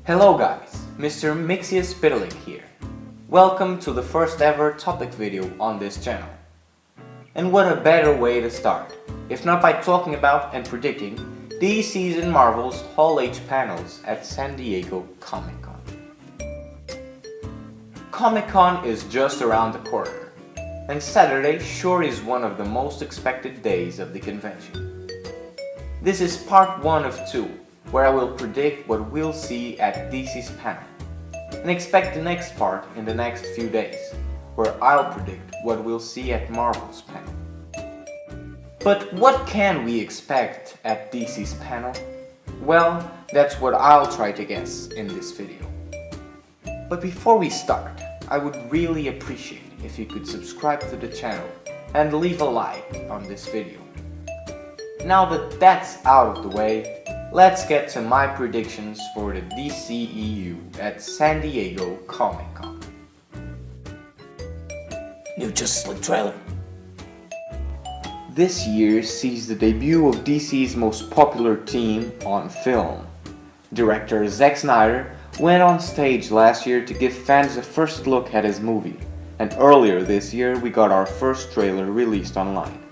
Hello guys, Mr. Mxyzptlk here. Welcome to the first ever topic video on this channel. And what a better way to start, if not by talking about and predicting DC's and Marvel's Hall H panels at San Diego Comic-Con. Comic-Con is just around the corner, and Saturday sure is one of the most expected days of the convention. This is part 1 of 2, where I will predict what we'll see at DC's panel, and expect the next part in the next few days, where I'll predict what we'll see at Marvel's panel. But what can we expect at DC's panel? Well, that's what I'll try to guess in this video. But before we start, I would really appreciate if you could subscribe to the channel and leave a like on this video. Now that that's out of the way, let's get to my predictions for the DCEU at San Diego Comic-Con. New Justice League trailer. This year sees the debut of DC's most popular team on film. Director Zack Snyder went on stage last year to give fans a first look at his movie, and earlier this year we got our first trailer released online.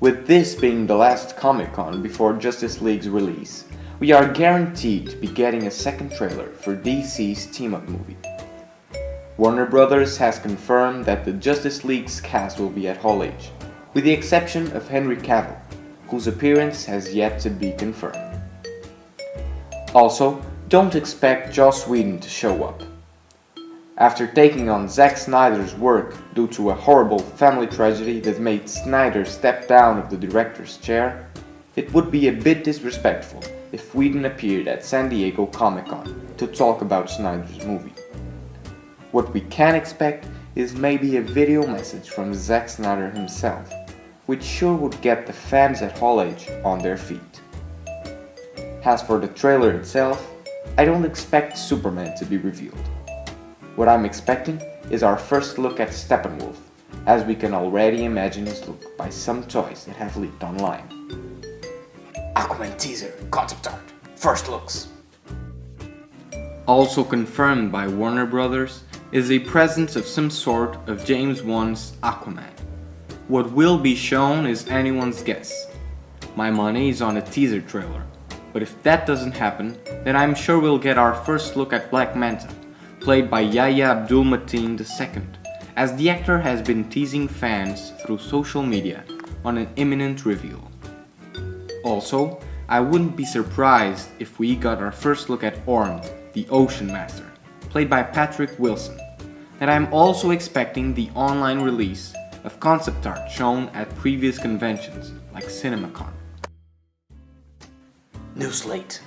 With this being the last Comic-Con before Justice League's release, we are guaranteed to be getting a second trailer for DC's team-up movie. Warner Bros. Has confirmed that the Justice League's cast will be at Hall H, with the exception of Henry Cavill, whose appearance has yet to be confirmed. Also, don't expect Joss Whedon to show up. After taking on Zack Snyder's work due to a horrible family tragedy that made Snyder step down of the director's chair, it would be a bit disrespectful if Whedon appeared at San Diego Comic-Con to talk about Snyder's movie. What we can expect is maybe a video message from Zack Snyder himself, which sure would get the fans at Hall H on their feet. As for the trailer itself, I don't expect Superman to be revealed. What I'm expecting is our first look at Steppenwolf, as we can already imagine his look by some toys that have leaked online. Aquaman teaser, concept art, first looks. Also confirmed by Warner Bros. Is the presence of some sort of James Wan's Aquaman. What will be shown is anyone's guess. My money is on a teaser trailer, but if that doesn't happen, then I'm sure we'll get our first look at Black Manta, played by Yahya Abdul-Mateen II, as the actor has been teasing fans through social media on an imminent reveal. Also, I wouldn't be surprised if we got our first look at Orm, the Ocean Master, played by Patrick Wilson, and I'm also expecting the online release of concept art shown at previous conventions like CinemaCon. New slate.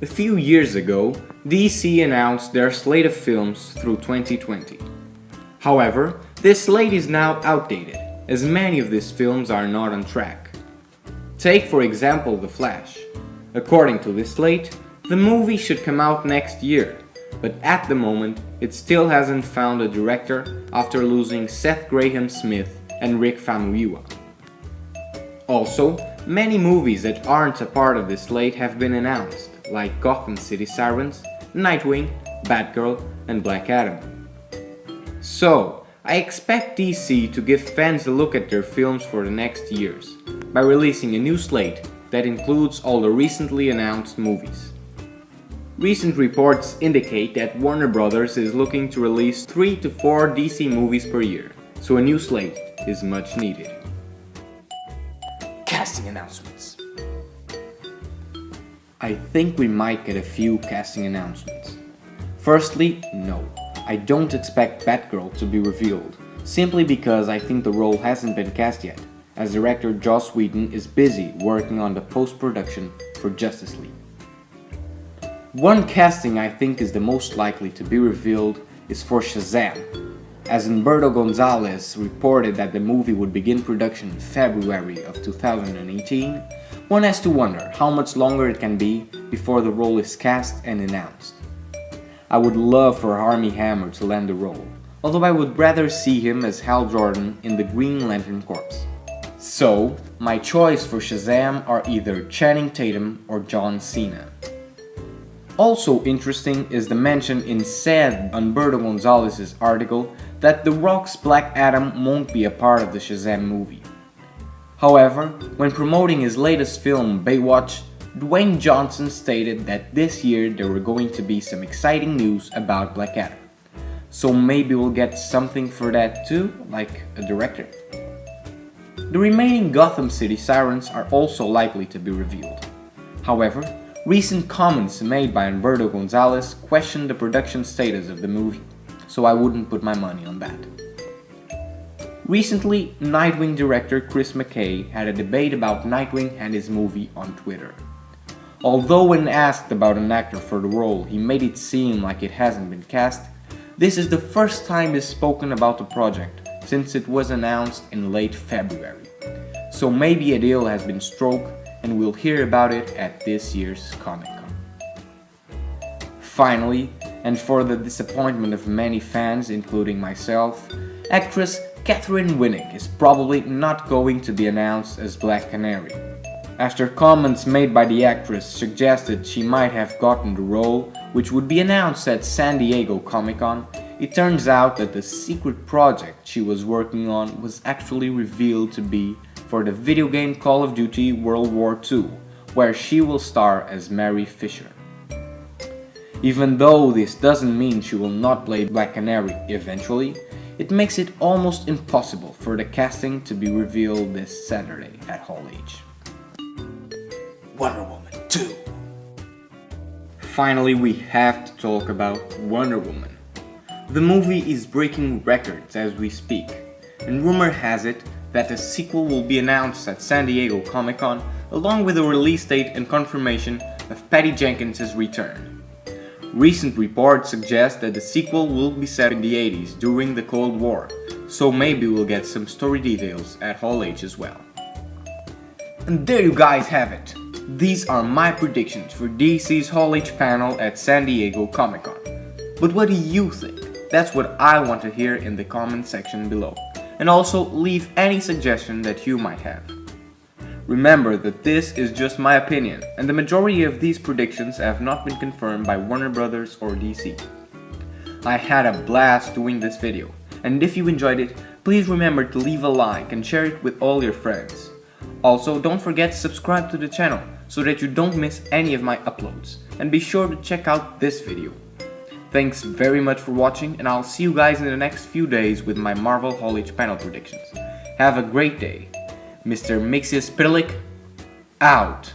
A few years ago, DC announced their slate of films through 2020. However, this slate is now outdated, as many of these films are not on track. Take for example The Flash. According to this slate, the movie should come out next year, but at the moment it still hasn't found a director after losing Seth Grahame-Smith and Rick Famuyiwa. Also, many movies that aren't a part of this slate have been announced, like Gotham City Sirens, Nightwing, Batgirl, and Black Adam. So, I expect DC to give fans a look at their films for the next years, by releasing a new slate that includes all the recently announced movies. Recent reports indicate that Warner Bros. Is looking to release 3 to 4 DC movies per year, so a new slate is much needed. Casting announcements. I think we might get a few casting announcements. Firstly, no, I don't expect Batgirl to be revealed, simply because I think the role hasn't been cast yet, as director Joss Whedon is busy working on the post-production for Justice League. One casting I think is the most likely to be revealed is for Shazam, as Humberto Gonzalez reported that the movie would begin production in February of 2018. One has to wonder how much longer it can be before the role is cast and announced. I would love for Armie Hammer to land the role, although I would rather see him as Hal Jordan in the Green Lantern Corps. So, my choice for Shazam are either Channing Tatum or John Cena. Also interesting is the mention in said Humberto Gonzalez's article that The Rock's Black Adam won't be a part of the Shazam movie. However, when promoting his latest film Baywatch, Dwayne Johnson stated that this year there were going to be some exciting news about Black Adam. So maybe we'll get something for that too, like a director. The remaining Gotham City Sirens are also likely to be revealed. However, recent comments made by Humberto Gonzalez questioned the production status of the movie, so I wouldn't put my money on that. Recently, Nightwing director Chris McKay had a debate about Nightwing and his movie on Twitter. Although when asked about an actor for the role, he made it seem like it hasn't been cast, this is the first time he's spoken about the project since it was announced in late February. So maybe a deal has been struck and we'll hear about it at this year's Comic-Con. Finally, and for the disappointment of many fans including myself, actress Catherine Winnick is probably not going to be announced as Black Canary. After comments made by the actress suggested she might have gotten the role, which would be announced at San Diego Comic-Con, it turns out that the secret project she was working on was actually revealed to be for the video game Call of Duty World War II, where she will star as Mary Fisher. Even though this doesn't mean she will not play Black Canary eventually, it makes it almost impossible for the casting to be revealed this Saturday at Hall H. Wonder Woman 2. Finally, we have to talk about Wonder Woman. The movie is breaking records as we speak, and rumor has it that a sequel will be announced at San Diego Comic-Con along with a release date and confirmation of Patty Jenkins' return. Recent reports suggest that the sequel will be set in the 80s during the Cold War, so maybe we'll get some story details at Hall H as well. And there you guys have it. These are my predictions for DC's Hall H panel at San Diego Comic-Con. But what do you think? That's what I want to hear in the comment section below. And also leave any suggestion that you might have. Remember that this is just my opinion, and the majority of these predictions have not been confirmed by Warner Brothers or DC. I had a blast doing this video, and if you enjoyed it, please remember to leave a like and share it with all your friends. Also, don't forget to subscribe to the channel so that you don't miss any of my uploads, and be sure to check out this video. Thanks very much for watching, and I'll see you guys in the next few days with my Marvel Hall H panel predictions. Have a great day. Mr. Mxyzptlk out.